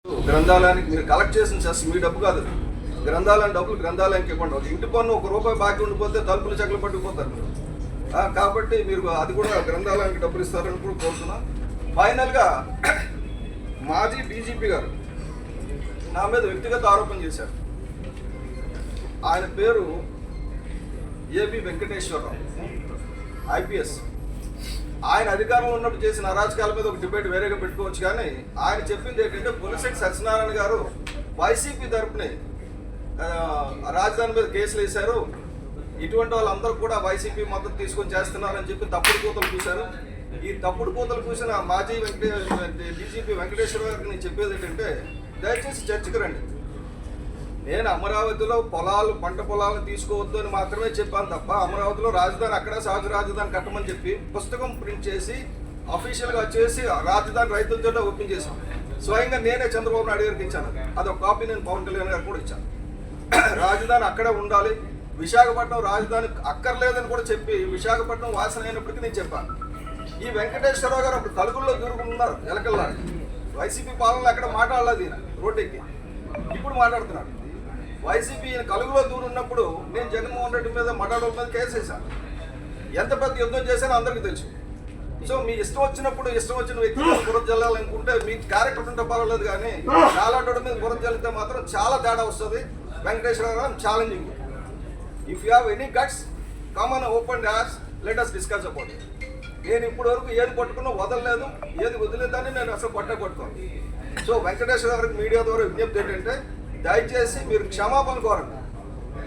గ్రంథాలయానికి మీరు కలెక్ట్ చేసిన సెస్ మీ డబ్బు కాదు, గ్రంథాలయం డబ్బులు గ్రంథాలయానికి ఇవ్వండి. ఒక ఇంటి పన్ను ₹1 బాకీ ఉండిపోతే తలుపులు చెక్కలు పట్టుకుపోతారు మీరు. కాబట్టి మీరు అది కూడా గ్రంథాలయానికి డబ్బులు ఇస్తారని కూడా కోరుతున్నాం. ఫైనల్గా మాజీ డీజీపీ గారు నా మీద వ్యక్తిగత ఆరోపణ చేశారు. ఆయన పేరు ఏబి వెంకటేశ్వరరావు, ఐపీఎస్. ఆయన అధికారంలో ఉన్నప్పుడు చేసిన అరాచకాల మీద ఒక డిబేట్ వేరేగా పెట్టుకోవచ్చు. కానీ ఆయన చెప్పింది ఏంటంటే పులిశెట్టి సత్యనారాయణ గారు వైసీపీ తరపుని రాజధాని మీద కేసులు వేశారు, ఇటువంటి వాళ్ళందరూ కూడా వైసీపీ మద్దతు తీసుకొని చేస్తున్నారని చెప్పి తప్పుడు కూతలు చూశారు. ఈ తప్పుడు కూతలు చూసిన మాజీ డీజీపీ వెంకటేశ్వర గారికి నేను చెప్పేది ఏంటంటే దయచేసి చర్చకు రండి. నేను అమరావతిలో పంట పొలాలను తీసుకోవద్దు అని మాత్రమే చెప్పాను తప్ప అమరావతిలో రాజధాని అక్కడ సహజ రాజధాని కట్టమని చెప్పి పుస్తకం ప్రింట్ చేసి అఫీషియల్గా చేసి రాజధాని రైతులతో ఓపెన్ చేశాను. స్వయంగా నేనే చంద్రబాబు నాయుడు గారికి ఇచ్చాను. అదొక కాపీ నేను పవన్ కళ్యాణ్ గారికి కూడా ఇచ్చాను. రాజధాని అక్కడే ఉండాలి, విశాఖపట్నం రాజధాని అక్కర్లేదని కూడా చెప్పి విశాఖపట్నం వాసన అయినప్పటికీ నేను చెప్పాను. ఈ వెంకటేశ్వరరావు గారు అప్పుడు తలుగుల్లో దూరుకున్నారు ఎలకల్లా. వైసీపీ పాలనలో ఎక్కడ మాట్లాడలేదు ఈయన రోడ్డెక్కి, ఇప్పుడు మాట్లాడుతున్నాడు. వైసీపీ కలుగులో దూరున్నప్పుడు నేను జగన్మోహన్ రెడ్డి మీద మటాడోల మీద కేసు వేశాను. ఎంత పెద్ద యుద్ధం చేశానో అందరికీ తెలుసు. సో మీ ఇష్టం వచ్చినప్పుడు ఇష్టం వచ్చిన వ్యక్తి మీద బురద జల్లాలనుకుంటే మీ క్యారెక్టర్ ఉంటే పర్వాలేదు, కానీ చాలాటోడి మీద బురద జల్లితే మాత్రం చాలా తేడా వస్తుంది. Venkateswararao challenging. If you have any guts come on open dash let us discuss about it. నేను ఇప్పటి వరకు ఏది పట్టుకున్నా వదలలేదు, ఏది వదిలేదని నేను అసలు పట్టుకోను. సో వెంకటేశ్వర గారికి మీడియా ద్వారా విజ్ఞప్తి ఏంటంటే దయచేసి మీరు క్షమాపణ కోరండి,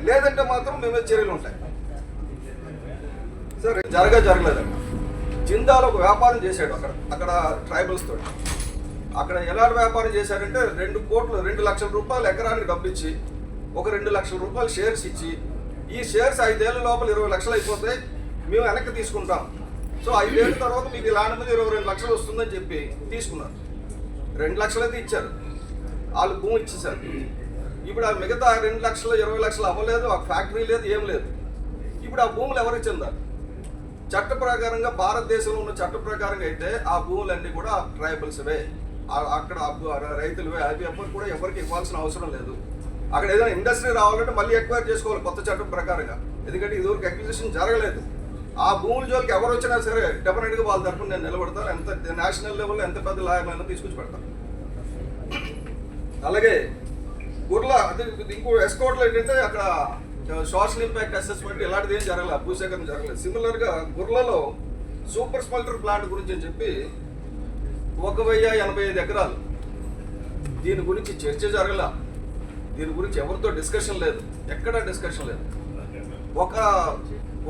లేదంటే మాత్రం మేమే చర్యలు ఉంటాయి. సరే జరగలేదండి. జిందాలో ఒక వ్యాపారం చేశాడు అక్కడ ట్రైబల్స్ తోటి. అక్కడ ఎలాంటి వ్యాపారం చేశారంటే 2 లక్షల రూపాయలు ఎకరానికి డబ్బిచ్చి ఒక 2 లక్షల రూపాయలు షేర్స్ ఇచ్చి, ఈ షేర్స్ 5 ఏళ్ళ లోపల 20 లక్షలు అయిపోతే మేము వెనక్కి తీసుకుంటాం. సో 5 ఏళ్ళ తర్వాత మీకు ల్యాండ్ మీద 22 లక్షలు వస్తుందని చెప్పి తీసుకున్నారు. 2 లక్షలు అయితే ఇచ్చారు, వాళ్ళు భూమి ఇచ్చేసారు. ఇప్పుడు ఆ మిగతా 2 లక్షలు 20 లక్షలు అవ్వలేదు, ఆ ఫ్యాక్టరీ లేదు, ఏం లేదు. ఇప్పుడు ఆ భూములు ఎవరికి చెందాలి? చట్ట ప్రకారంగా భారతదేశంలో ఉన్న చట్ట ప్రకారంగా అయితే ఆ భూములన్నీ కూడా ట్రైబల్స్వే, అక్కడ రైతులవే. అవి ఎవరు కూడా ఎవరికి ఇవ్వాల్సిన అవసరం లేదు. అక్కడ ఏదైనా ఇండస్ట్రీ రావాలంటే మళ్ళీ ఎక్వైర్ చేసుకోవాలి కొత్త చట్టం ప్రకారంగా, ఎందుకంటే ఇదివరకు అక్విజిషన్ జరగలేదు. ఆ భూముల జోలికి ఎవరు వచ్చినా సరే డెఫినెట్గా వాళ్ళ తరఫున నేను నిలబడతాను. ఎంత నేషనల్ లెవెల్లో ఎంత పెద్ద లాయర్లైనా తీసుకొచ్చి పెడతాను. అలాగే గుర్ల అది ఇంకో ఎస్కోట్లో ఏంటంటే అక్కడ సోషల్ ఇంపాక్ట్ అసెస్మెంట్ ఇలాంటిది ఏం జరగలేదు, భూసేకరణ జరగలేదు. సిమిలర్గా గుర్లలో సూపర్ స్మెల్టర్ ప్లాంట్ గురించి అని చెప్పి 1085 ఎకరాలు, దీని గురించి చర్చ జరగల, దీని గురించి ఎవరితో డిస్కషన్ లేదు, ఎక్కడా డిస్కషన్ లేదు.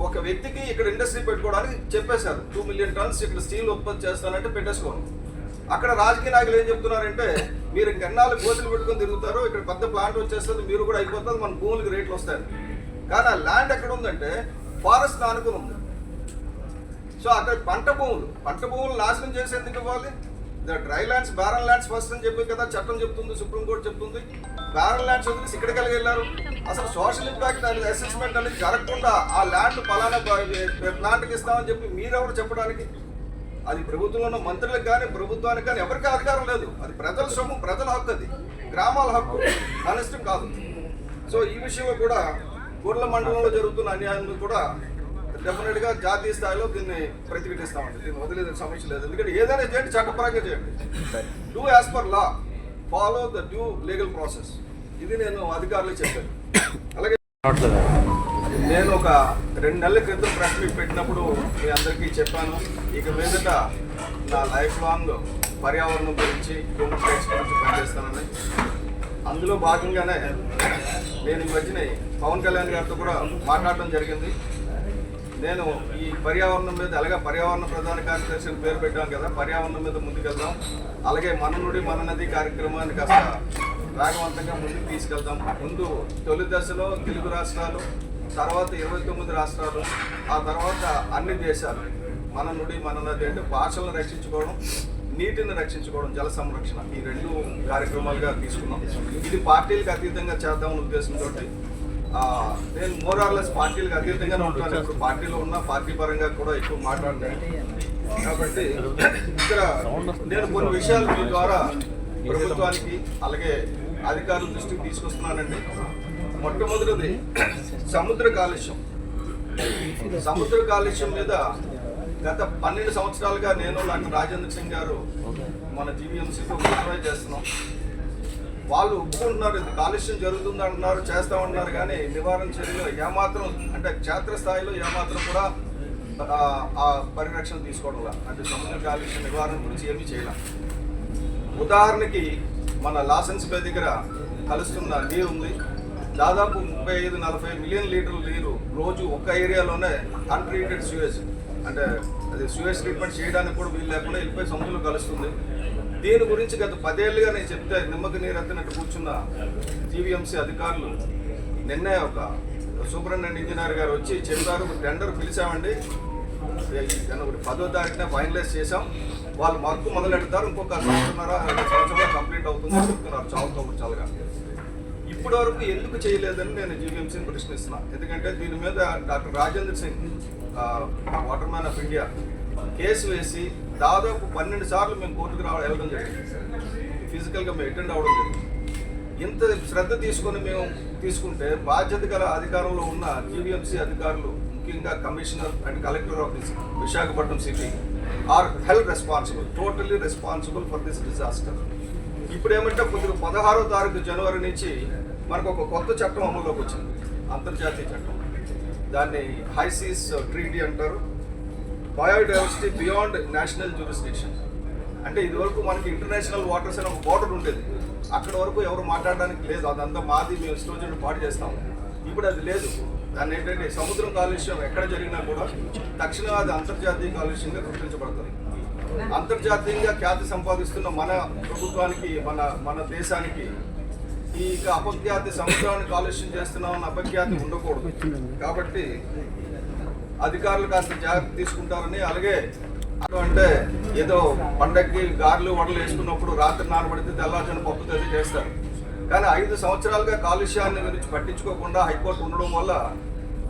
ఒక వ్యక్తికి ఇక్కడ ఇండస్ట్రీ పెట్టుకోవడానికి చెప్పేశారు 2 మిలియన్ టన్స్ ఇక్కడ స్టీల్ ఉత్పత్తి చేస్తానంటే పెట్టేసుకోండి. అక్కడ రాజకీయ నాయకులు ఏం చెప్తున్నారంటే మీరు ఇంకెన్నాళ్ళు గోతులు పెట్టుకొని తిరుగుతారు, ఇక్కడ పెద్ద ప్లాంట్ వచ్చేస్తుంది, మీరు కూడా అయిపోతుంది, మన భూములకి రేట్లు వస్తాయి. కానీ ఆ ల్యాండ్ ఎక్కడ ఉందంటే ఫారెస్ట్ ఆనుకుని ఉంది. సో అక్కడ పంట భూములు నాశనం చేసేందుకు ఇవ్వాలి. Dry lands, barren lands first అని చెప్పి కదా చట్టం చెప్తుంది, సుప్రీంకోర్టు చెప్తుంది. బ్యారన్ ల్యాండ్స్ వదిలేసి ఇక్కడికి వెళ్ళారు. అసలు సోషల్ ఇంపాక్ట్ అనేది అసెస్మెంట్ అనేది జరగకుండా ఆ ల్యాండ్ పలానా ప్లాంట్కి ఇస్తామని చెప్పి మీరెవరు చెప్పడానికి? అది ప్రభుత్వంలో ఉన్న మంత్రులకు కానీ ప్రభుత్వానికి కానీ ఎవరికి అధికారం లేదు. అది ప్రజల సొమ్ము, ప్రజల హక్కు, అది గ్రామాల హక్కు, అనిష్టం కాదు. సో ఈ విషయంలో కూడా గుర్ల మండలంలో జరుగుతున్న అన్యాయం కూడా డెఫినెట్గా జాతీయ స్థాయిలో దీన్ని ప్రతిఘటిస్తామండి. దీన్ని వదిలేదు సమస్య లేదు. ఎందుకంటే ఏదైనా చేయండి చట్టపరంగా చేయండి. Do as per law, follow the due legal process. ఇది నేను అధికారులకు చెప్పాను. అలాగే నేను ఒక 2 నెలల క్రితం ప్రెస్ మీట్ పెట్టినప్పుడు మీ అందరికీ చెప్పాను, ఇక మీదట నా లైఫ్ లాంగ్ పర్యావరణం గురించి, హ్యూమన్ రైట్స్ గురించి పనిచేస్తానని. అందులో భాగంగానే నేను ఈ మధ్యన పవన్ కళ్యాణ్ గారితో కూడా మాట్లాడడం జరిగింది. నేను ఈ పర్యావరణం మీద, అలాగే పర్యావరణ ప్రధాన కార్యదర్శి పేరు పెట్టాను కదా, పర్యావరణం మీద ముందుకెళ్దాం. అలాగే మన నుడి మన నది కార్యక్రమాన్ని కాస్త వేగవంతంగా ముందుకు తీసుకెళ్దాం. ముందు తొలి దశలో తెలుగు రాష్ట్రాలు, తర్వాత 29 రాష్ట్రాలు, ఆ తర్వాత అన్ని దేశాలు. మన నుడి మన నది అంటే భాషలను రక్షించుకోవడం, నీటిని రక్షించుకోవడం, జల సంరక్షణ, ఈ 2 కార్యక్రమాలుగా తీసుకున్నాం. ఇది పార్టీలకు అతీతంగా చేద్దామన్న ఉద్దేశంతో నేను మోరార్లెస్ పార్టీలకు అతీతంగానే ఉంటాను. ఇప్పుడు పార్టీలో ఉన్న పార్టీ పరంగా కూడా ఎక్కువ మాట్లాడతాను. కాబట్టి ఇక్కడ నేను కొన్ని విషయాలు మీ ద్వారా ప్రభుత్వానికి అలాగే అధికారుల దృష్టికి తీసుకొస్తున్నానండి. మొట్టమొదటిది సముద్ర కాలుష్యం. సముద్ర కాలుష్యం మీద గత 12 సంవత్సరాలుగా నేను డాక్టర్ రాజేంద్ర సింగ్ గారు మన జీవీఎంసీతో ఉద్యమం చేస్తున్నాం. వాళ్ళు ఒప్పుకుంటున్నారు, ఇది కాలుష్యం జరుగుతుంది అంటున్నారు, చేస్తామంటున్నారు, కానీ నివారణ చర్యలు ఏమాత్రం అంటే క్షేత్రస్థాయిలో ఏమాత్రం కూడా ఆ పరిరక్షణ తీసుకోవడంలా, అంటే సముద్ర కాలుష్య నివారణ గురించి ఏమీ చేయలేం. ఉదాహరణకి మన లాసెన్స్ బే దగ్గర కలుస్తున్న నీరు ఉంది, దాదాపు 35-40 మిలియన్ లీటర్ల నీరు రోజు ఒక్క ఏరియాలోనే అన్ట్రీటెడ్ స్యూయేజ్, అంటే అది స్యూయేజ్ ట్రీట్మెంట్ చేయడానికి కూడా వీలు లేకుండా వెళ్ళిపోయి సముద్రంలో కలుస్తుంది. దీని గురించి గత 10 ఏళ్ళుగా నేను చెప్తే నిమ్మకి నీరు ఎత్తినట్టు కూర్చున్న జీవీఎంసీ అధికారులు నిన్నే ఒక సూపరింటెండెంట్ ఇంజనీర్ గారు వచ్చి చెప్పారు, టెండర్ పిలిచామండి, జనవరి 10వ తారీఖున ఫైనలైజ్ చేశాం, వాళ్ళు వర్క్ మొదలెడతారు, ఇంకొక 2.5 సంవత్సరంలో కంప్లీట్ అవుతుందని చెప్తున్నారు చావుతో చాలుగా. ఇప్పటి వరకు ఎందుకు చేయలేదని నేను జీవీఎంసీని ప్రశ్నిస్తున్నాను. ఎందుకంటే దీని మీద doctor Rajendra Singh water man of India case వేసి దాదాపు 12 సార్లు మేము కోర్టుకు వెళ్ళడం జరిగింది, ఫిజికల్గా మేము అటెండ్ అవ్వడం జరిగింది. ఇంత శ్రద్ధ తీసుకొని మేము తీసుకుంటే బాధ్యత గల అధికారంలో ఉన్న జీవీఎంసీ అధికారులు, ముఖ్యంగా commissioner and collector office Visakhapatnam city are held responsible, totally responsible for this disaster. ఇప్పుడు ఏమంటే కొద్దిగా 16వ తారీఖు జనవరి నుంచి మనకు ఒక కొత్త చట్టం అమల్లోకి వచ్చింది, అంతర్జాతీయ చట్టం. దాన్ని హైసీస్ ట్రీటీ అంటారు, బయోడైవర్సిటీ బియాండ్ నేషనల్ జ్యూరిస్డిక్షన్. అంటే ఇదివరకు మనకి ఇంటర్నేషనల్ వాటర్స్ అనే ఒక బోర్డర్ ఉండేది, అక్కడ వరకు ఎవరు మాట్లాడడానికి లేదు, అదంతా మాది, మేము ఇష్టం వచ్చినట్టు పాటు చేస్తాం. ఇప్పుడు అది లేదు. దాన్ని ఏంటంటే సముద్రం కాలుష్యం ఎక్కడ జరిగినా కూడా తక్షణం అది అంతర్జాతీయ కాలుష్యంగా గుర్తించబడుతుంది. అంతర్జాతీయంగా ఖ్యాతి సంపాదిస్తున్న మన ప్రభుత్వానికి, మన దేశానికి ఈ అపఖ్యాతి, సముద్రాన్ని కాలుష్యం చేస్తున్నామన్న అపఖ్యాతి ఉండకూడదు. కాబట్టి అధికారులు కాస్త జాగ్రత్త తీసుకుంటారని, అలాగే అంటే ఏదో పండగకి గారెలు వడలు వేసుకున్నప్పుడు రాత్రి నానబడితే తెల్లార్జన పప్పు తెచ్చి చేస్తారు, కానీ 5 సంవత్సరాలుగా కాలుష్యాన్ని గురించి పట్టించుకోకుండా హైకోర్టు ఉండడం వల్ల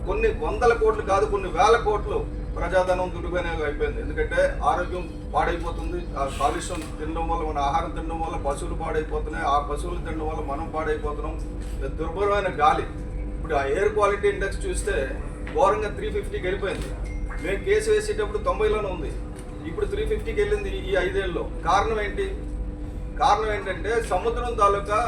కొన్ని 100 కోట్లు కాదు, కొన్ని 1000 కోట్లు ప్రజాధనం దుర్వినియోగం అయిపోయింది. ఎందుకంటే ఆరోగ్యం పాడైపోతుంది, ఆ కాలుష్యం తినడం వల్ల, మన ఆహారం తినడం వల్ల పశువులు పాడైపోతున్నాయి, ఆ పశువులు తినడం వల్ల మనం పాడైపోతున్నాం. దుర్భరమైన గాలి, ఇప్పుడు ఆ ఎయిర్ క్వాలిటీ ఇండెక్స్ చూస్తే ఘోరంగా 350కి వెళ్ళిపోయింది. మేము కేసు వేసేటప్పుడు 90లోనే ఉంది, ఇప్పుడు 350కి వెళ్ళింది ఈ 5 ఏళ్ళలో. కారణం ఏంటంటే సముద్రం తాలూకా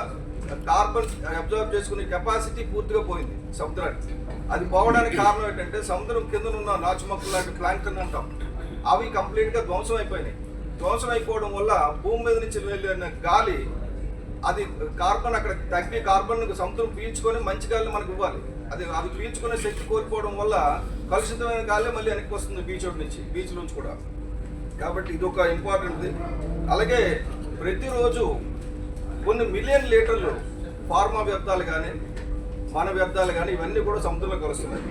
కార్బన్ అబ్జర్వ్ చేసుకునే కెపాసిటీ పూర్తిగా పోయింది సముద్రానికి. అది పోవడానికి కారణం ఏంటంటే సముద్రం కింద ఉన్న నాచుమక్కులు లాంటి ప్లాంక్టన్ అంటాం, అవి కంప్లీట్గా ధ్వంసం అయిపోయినాయి. ధ్వంసం అయిపోవడం వల్ల భూమి మీద నుంచి వెళ్ళిన గాలి, అది కార్బన్ అక్కడ తగ్గి కార్బన్ సముద్రం పీల్చుకొని మంచి గాలిని మనకు ఇవ్వాలి, అది పీల్చుకునే శక్తి కోల్పోవడం వల్ల కలుషితమైన గాలి మళ్ళీ వెనక్కి వస్తుంది బీచ్ నుంచి కూడా. కాబట్టి ఇది ఒక ఇంపార్టెంట్ది. అలాగే ప్రతిరోజు కొన్ని మిలియన్ లీటర్లు ఫార్మా వ్యర్థాలు కానీ మన వ్యర్థాలు కానీ ఇవన్నీ కూడా సముద్రంలో కలుస్తున్నాయి.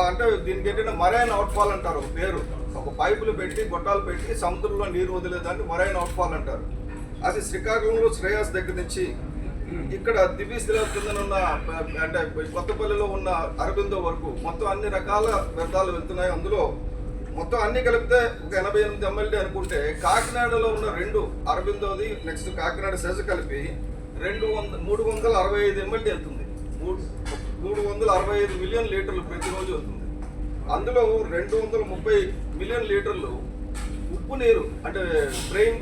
అంటే దీనికి ఏంటంటే మరైన్ అవుట్ఫాల్ అంటారు, ఒక పేరు, ఒక పైపులు పెట్టి గొట్టాలు పెట్టి సముద్రంలో నీరు వదిలేదాన్ని మరైన్ అవుట్ఫాల్ అంటారు. అది శ్రీకాకుళంలో శ్రేయస్ దగ్గర నుంచి ఇక్కడ దివ్యస్థిర కిందనున్న అంటే కొత్తపల్లిలో ఉన్న అరబిందో వరకు మొత్తం అన్ని రకాల వ్యర్థాలు వెళ్తున్నాయి. అందులో మొత్తం అన్ని కలిపితే ఒక 88 MLD అనుకుంటే, కాకినాడలో ఉన్న 2 అరబిందోది నెక్స్ట్ కాకినాడ సెజ్ కలిపి 365 MLD వెళ్తుంది. 365 మిలియన్ లీటర్లు ప్రతిరోజు వెళ్తుంది. అందులో 230 మిలియన్ లీటర్లు ఉప్పు నీరు, అంటే బ్రెయిన్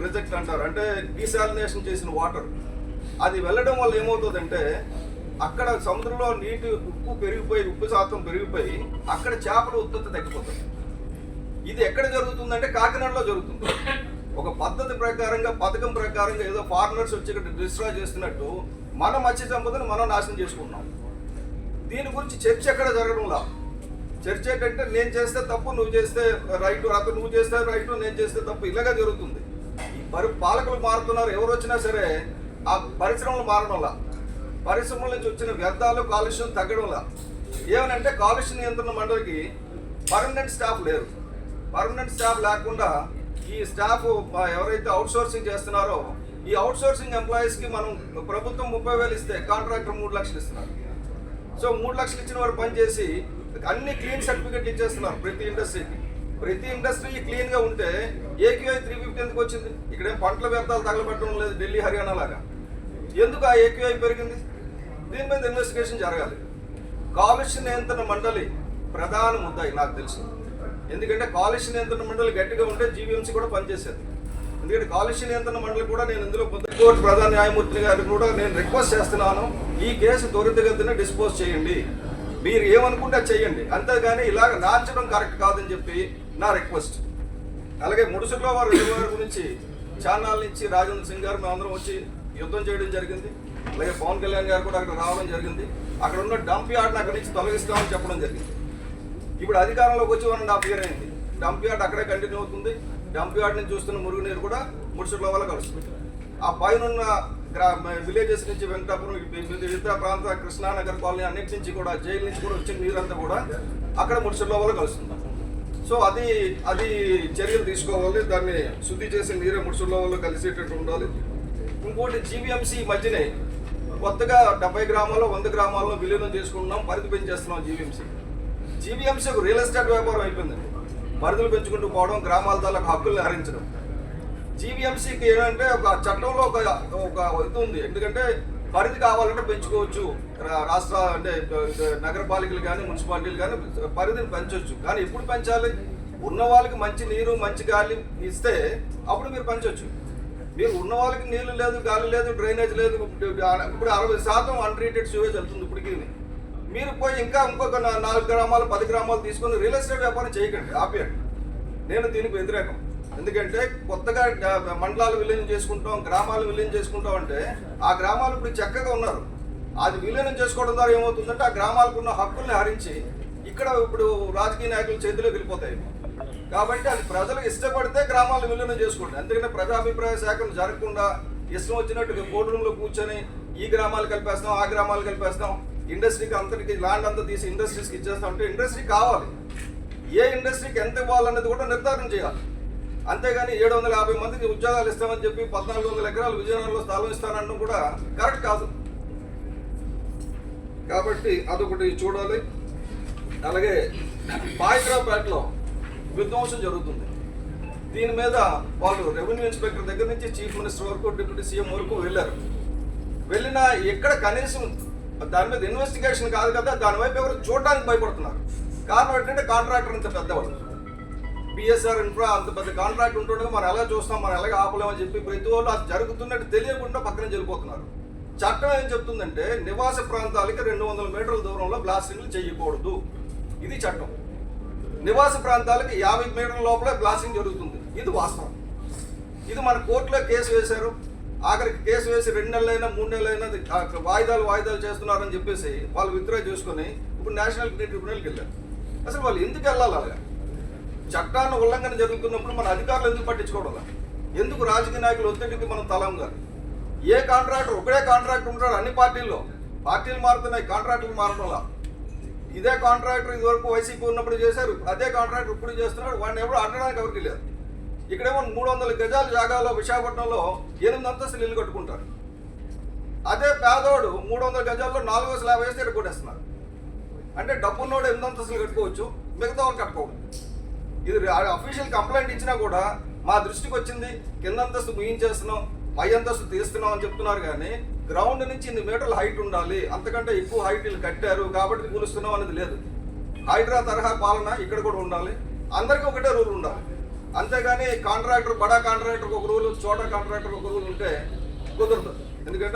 రిజెక్ట్ అంటారు, అంటే డీసాలినేషన్ చేసిన వాటర్. అది వెళ్ళడం వల్ల ఏమవుతుందంటే అక్కడ సముద్రంలో ఉప్పు శాతం పెరిగిపోయి అక్కడ చేపల ఉత్పత్తి తగ్గిపోతుంది. ఇది ఎక్కడ జరుగుతుందంటే కాకినాడలో జరుగుతుంది. ఒక పద్ధతి ప్రకారంగా, పథకం ప్రకారంగా ఏదో ఫారినర్స్ వచ్చి ఇక్కడ డిస్ట్రాయ్ చేస్తున్నట్టు మన మత్స్య సంపదను మనం నాశనం చేసుకుంటున్నాం. దీని గురించి చర్చ ఎక్కడ జరగడంలా. చర్చ ఏంటంటే నేను చేస్తే తప్పు, నువ్వు చేస్తే రైటు, అతను నువ్వు చేస్తే రైటు, నేను చేస్తే తప్పు, ఇలాగా జరుగుతుంది. ఈ పాలకులు మారుతున్నారు, ఎవరు వచ్చినా సరే ఆ పరిశ్రమలు మారడంలా, పరిశ్రమల నుంచి వచ్చిన వ్యర్థాలు కాలుష్యం తగ్గడంలా. ఏమనంటే కాలుష్య నియంత్రణ మండలికి పర్మనెంట్ స్టాఫ్ లేరు. పర్మనెంట్ స్టాఫ్ లేకుండా ఈ స్టాఫ్ ఎవరైతే అవుట్సోర్సింగ్ చేస్తున్నారో ఈ అవుట్సోర్సింగ్ ఎంప్లాయీస్కి మనం ప్రభుత్వం 30,000 ఇస్తే కాంట్రాక్టర్ 3 లక్షలు ఇస్తున్నారు. సో 3 లక్షలు ఇచ్చిన వారు పనిచేసి అన్ని క్లీన్ సర్టిఫికెట్ ఇచ్చేస్తున్నారు ప్రతి ఇండస్ట్రీకి. ప్రతి ఇండస్ట్రీ క్లీన్గా ఉంటే ఏక్యూఐ 350 ఎందుకు వచ్చింది? ఇక్కడేం పంటల వ్యర్థాలు తగలబెట్టడం లేదు ఢిల్లీ హర్యానా లాగా. ఎందుకు ఆ ఏక్యూఐ పెరిగింది? దీని మీద ఇన్వెస్టిగేషన్ జరగాలి. కాలుష్య నియంత్రణ మండలి ప్రధాన ముద్దాయి నాకు తెలుసు. ఎందుకంటే కాలుష్య నియంత్రణ మండలి గట్టిగా ఉంటే జీవీఎంసీ కూడా పనిచేసేది. ఎందుకంటే కాలుష్య నియంత్రణ మండలి కూడా నేను ఇందులో కోర్టు ప్రధాన న్యాయమూర్తి గారికి కూడా నేను రిక్వెస్ట్ చేస్తున్నాను, ఈ కేసు త్వరితగతిన డిస్పోజ్ చేయండి, మీరు ఏమనుకుంటే చేయండి, అంతేగాని ఇలాగ నార్చడం కరెక్ట్ కాదని చెప్పి నా రిక్వెస్ట్. అలాగే ముడుసులో వారి గురించి చాన్నాళ్ళ నుంచి రాజేంద్ర సింగ్ గారు మేమందరం వచ్చి యుద్ధం చేయడం జరిగింది. అలాగే పవన్ కళ్యాణ్ గారు కూడా అక్కడ రావడం జరిగింది. అక్కడ ఉన్న డంప్ యార్డ్ని అక్కడి నుంచి తొలగిస్తామని చెప్పడం జరిగింది. ఇప్పుడు అధికారంలోకి వచ్చి 1.5 year అయింది. డంప్ యార్డ్ అక్కడే కంటిన్యూ అవుతుంది. డంప్ యార్డ్ నుంచి చూస్తున్న మురుగునీరు కూడా ముడుసులో వల్ల కలుస్తుంది. ఆ పైన విలేజెస్ నుంచి వెంకటాపురం ఇతర ప్రాంత కృష్ణానగర్ కాలనీ అన్నిటి నుంచి కూడా జైలు నుంచి కూడా వచ్చిన నీరంతా కూడా అక్కడ ముడుసులో వల్ల కలుస్తుంది. సో అది చర్యలు తీసుకోవాలి. దాన్ని శుద్ధి చేసి నీరే ముడుసులో వల్ల కలిసేటట్టు ఉండాలి. ఇంకోటి జీవీఎంసీ మధ్యనే కొత్తగా 70 గ్రామాల్లో 100 గ్రామాల్లో విలీనం చేసుకుంటున్నాం, పరిధి పెంచేస్తున్నాం. జీవీఎంసీ ఒక రియల్ ఎస్టేట్ వ్యాపారం అయిపోయిందండి. పరిధులు పెంచుకుంటూ పోవడం, గ్రామాల తాలూకు హక్కుల్ని హరించడం. జీవీఎంసీకి ఏంటంటే ఒక చట్టంలో ఒక ఇది ఉంది. ఎందుకంటే పరిధి కావాలంటే పెంచుకోవచ్చు. రాష్ట్ర అంటే నగరపాలికలు కానీ మున్సిపాలిటీలు కానీ పరిధిని పెంచవచ్చు. కానీ ఎప్పుడు పెంచాలి? ఉన్న వాళ్ళకి మంచి నీరు మంచి గాలి ఇస్తే అప్పుడు మీరు పెంచవచ్చు. మీరు ఉన్న వాళ్ళకి నీళ్లు లేదు, గాలి లేదు, డ్రైనేజ్ లేదు. ఇప్పుడు 60% అన్ట్రీటెడ్ సూవేజ్ వెళ్తుంది ఇప్పటికీ. మీరు పోయి ఇంకొక 4 గ్రామాలు 10 గ్రామాలు తీసుకొని రియల్ ఎస్టేట్ వ్యాపారం చేయకండి, ఆపేయండి. నేను దీనికి వ్యతిరేకం. ఎందుకంటే కొత్తగా మండలాలు విలీనం చేసుకుంటాం, గ్రామాలు విలీనం చేసుకుంటాం అంటే ఆ గ్రామాలు ఇప్పుడు చక్కగా ఉన్నారు. అది విలీనం చేసుకోవడం ద్వారా ఏమవుతుందంటే ఆ గ్రామాలకు ఉన్న హక్కుల్ని హరించి ఇక్కడ ఇప్పుడు రాజకీయ నాయకుల చేతిలోకి వెళ్ళిపోతాయి. కాబట్టి అది ప్రజలకు ఇష్టపడితే గ్రామాలను విలీనం చేసుకోండి. ఎందుకంటే ప్రజాభిప్రాయ సేకరణ జరగకుండా ఇష్టం వచ్చినట్టుగా కోర్టు రూమ్లో కూర్చొని ఈ గ్రామాలు కలిపేస్తాం, ఆ గ్రామాలు కలిపేస్తాం, ఇండస్ట్రీకి అంతటికి ల్యాండ్ అంతా తీసి ఇండస్ట్రీస్కి ఇచ్చేస్తాం అంటే ఇండస్ట్రీ కావాలి. ఏ ఇండస్ట్రీకి ఎంత ఇవ్వాలనేది కూడా నిర్ధారణ చేయాలి. అంతేగాని 750 మందికి ఉద్యోగాలు ఇస్తామని చెప్పి 1400 ఎకరాలు విజయనగరంలో స్థలం ఇస్తానడం కూడా కరెక్ట్ కాదు. కాబట్టి అదొకటి చూడాలి. అలాగే పాయకరావుపేటలో విధ్వంసం జరుగుతుంది. దీని మీద వాళ్ళు రెవెన్యూ ఇన్స్పెక్టర్ దగ్గర నుంచి చీఫ్ మినిస్టర్ వరకు డిప్యూటీ సీఎం వరకు వెళ్ళినా ఎక్కడ కనీసం దాని మీద ఇన్వెస్టిగేషన్ కాదు కదా, దానివైపు ఎవరు చూడడానికి భయపడుతున్నారు. కారణం ఏంటంటే కాంట్రాక్టర్ ఇంత పెద్దవాడు, పిఎస్ఆర్ ఇన్ఫ్రా అంత పెద్ద కాంట్రాక్ట్ ఉంటుండగా మనం ఎలా చూస్తాం, మనం ఎలాగ ఆపలేమని చెప్పి ప్రతి వాళ్ళు అది జరుగుతున్నట్టు తెలియకుండా పక్కన వెళ్ళిపోతున్నారు. చట్టం ఏం చెప్తుందంటే నివాస ప్రాంతాలకి 200 మీటర్ల దూరంలో బ్లాస్టింగ్లు చేయకూడదు. ఇది చట్టం. నివాస ప్రాంతాలకి 50 మీటర్ల లోపలే బ్లాస్టింగ్ జరుగుతుంది. ఇది వాస్తవం. ఇది మన కోర్టులో కేసు వేశారు. ఆఖరికి కేసు వేసి 2 నెలలైనా 3 నెలలైనా వాయిదాలు చేస్తున్నారని చెప్పేసి వాళ్ళు విత్డ్రా చేసుకొని ఇప్పుడు నేషనల్ ట్రిబ్యునల్కి వెళ్ళారు. అసలు వాళ్ళు ఎందుకు వెళ్ళాలి? అలాగా చట్టాన్ని ఉల్లంఘన జరుగుతున్నప్పుడు మన అధికారులు ఎందుకు పట్టించుకోవడం? ఎందుకు రాజకీయ నాయకులు ఒత్తిడికి మనం తలంగాలి? ఏ కాంట్రాక్టర్ ఒకడే కాంట్రాక్టర్ ఉంటాడు అన్ని పార్టీలు మారుతున్నాయి, కాంట్రాక్టులు మారడంలా. ఇదే కాంట్రాక్టర్ ఇదివరకు వైసీపీ ఉన్నప్పుడు చేశారు, అదే కాంట్రాక్టర్ ఇప్పుడు చేస్తున్నాడు. వాడిని ఎవరు అడగడానికి ఎవరికి లేదు. ఇక్కడేమో 300 గజాల జాగాలో విశాఖపట్నంలో 8 అంతస్తులు ఇల్లు కట్టుకుంటారు. అదే పేదోడు 300 గజాల్లో 4 స్లాబ్ వేస్తే ఇక్కడ కొట్టేస్తున్నారు. అంటే డబ్బున్నోడు 8 అంతస్తులు కట్టుకోవచ్చు, మిగతా వాళ్ళు కట్టుకోవచ్చు. ఇది అఫీషియల్ కంప్లైంట్ ఇచ్చినా కూడా మా దృష్టికి వచ్చింది, కింద అంతస్తు ముగించేస్తున్నాం, పై అంతస్తు తీస్తున్నాం అని చెప్తున్నారు. కానీ గ్రౌండ్ నుంచి 8 మీటర్ల హైట్ ఉండాలి, అంతకంటే ఎక్కువ హైట్ వీళ్ళు కట్టారు కాబట్టి కూలుస్తున్నాం అనేది లేదు. హైడ్రా తరహా పాలన ఇక్కడ కూడా ఉండాలి, అందరికీ ఒకటే రూల్ ఉండాలి. అంతేగాని కాంట్రాక్టర్ బడా కాంట్రాక్టర్కి ఒక రూల్, చోట కాంట్రాక్టర్కి ఒక రూల్ ఉంటే కుదరదు. ఎందుకంటే